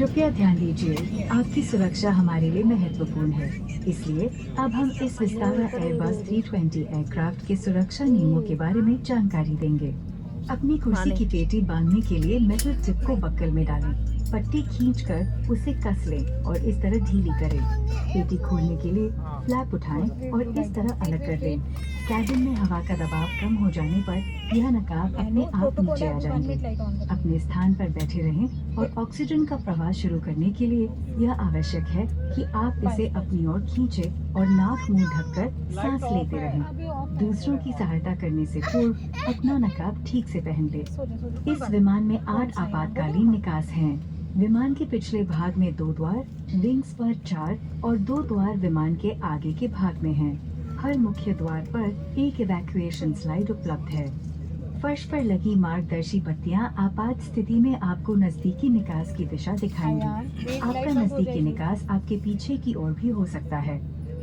कृपया ध्यान दीजिए, आपकी सुरक्षा हमारे लिए महत्वपूर्ण है। इसलिए अब हम इस विस्तारा एयरबस 320 एयरक्राफ्ट के सुरक्षा नियमों के बारे में जानकारी देंगे। अपनी कुर्सी माने की पेटी बांधने के लिए मेटल टिप को बक्कल में डालें। पट्टी खींचकर उसे कस लें और इस तरह ढीली करें। पेटी खोलने के लिए फ्लैप उठाएं और इस तरह अलग कर लें। कैबिन में हवा का दबाव कम हो जाने पर यह नकाब अपने आप नीचे आ जाएंगे। अपने स्थान पर बैठे रहें और ऑक्सीजन का प्रवाह शुरू करने के लिए यह आवश्यक है कि आप इसे अपनी ओर खींचें और नाक मुंह ढककर सांस लेते रहें। दूसरों की सहायता करने से पूर्व अपना नकाब ठीक से पहन लें। इस विमान में 8 आपातकालीन निकास हैं। विमान के पिछले भाग में 2 द्वार, विंग्स पर 4 और 2 द्वार विमान के आगे के भाग में हैं। हर मुख्य द्वार पर एक इवैक्यूएशन स्लाइड उपलब्ध है। फर्श पर लगी मार्गदर्शी बत्तियां आपात स्थिति में आपको नजदीकी निकास की दिशा दिखाएंगी। आपका नजदीकी निकास आपके पीछे की ओर भी हो सकता है।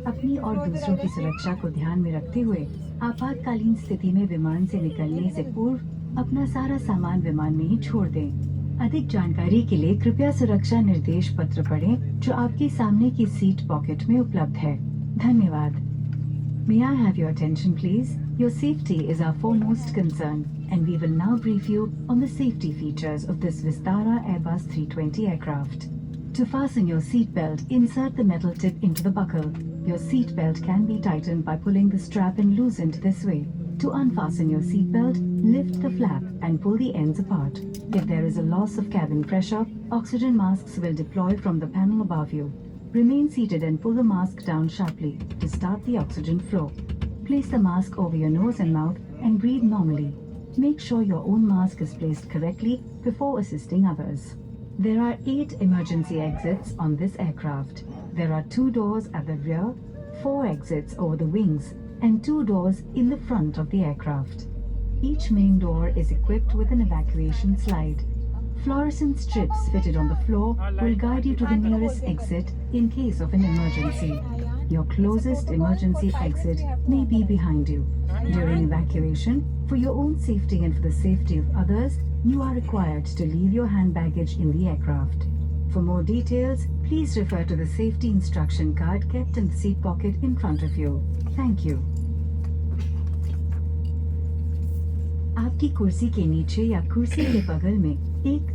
अपनी और दूसरों की सुरक्षा को ध्यान में रखते हुए आपातकालीन स्थिति में विमान से निकलने से पूर्व अपना सारा सामान विमान में ही छोड़ दें। अधिक जानकारी के लिए कृपया सुरक्षा निर्देश पत्र पढ़ें जो आपके सामने की सीट पॉकेट में उपलब्ध है। धन्यवाद। May I have your attention, please? Your safety is our foremost concern, and we will now brief you on the safety features of this Vistara Airbus 320 aircraft. To fasten your seat belt, insert the metal tip into the buckle. Your seat belt can be tightened by pulling the strap and loosened this way. To unfasten your seat belt, lift the flap and pull the ends apart. If there is a loss of cabin pressure, oxygen masks will deploy from the panel above you. Remain seated and pull the mask down sharply to start the oxygen flow. Place the mask over your nose and mouth and breathe normally. Make sure your own mask is placed correctly before assisting others. There are 8 emergency exits on this aircraft. There are 2 doors at the rear, 4 exits over the wings, and 2 doors in the front of the aircraft. Each main door is equipped with an evacuation slide. Fluorescent strips fitted on the floor will guide you to the nearest exit in case of an emergency. Your closest emergency exit may be behind you. During evacuation, for your own safety and for the safety of others, you are required to leave your hand baggage in the aircraft. For more details, please refer to the safety instruction card kept in the seat pocket in front of you. Thank you. आपकी कुर्सी के नीचे या कुर्सी के बगल में एक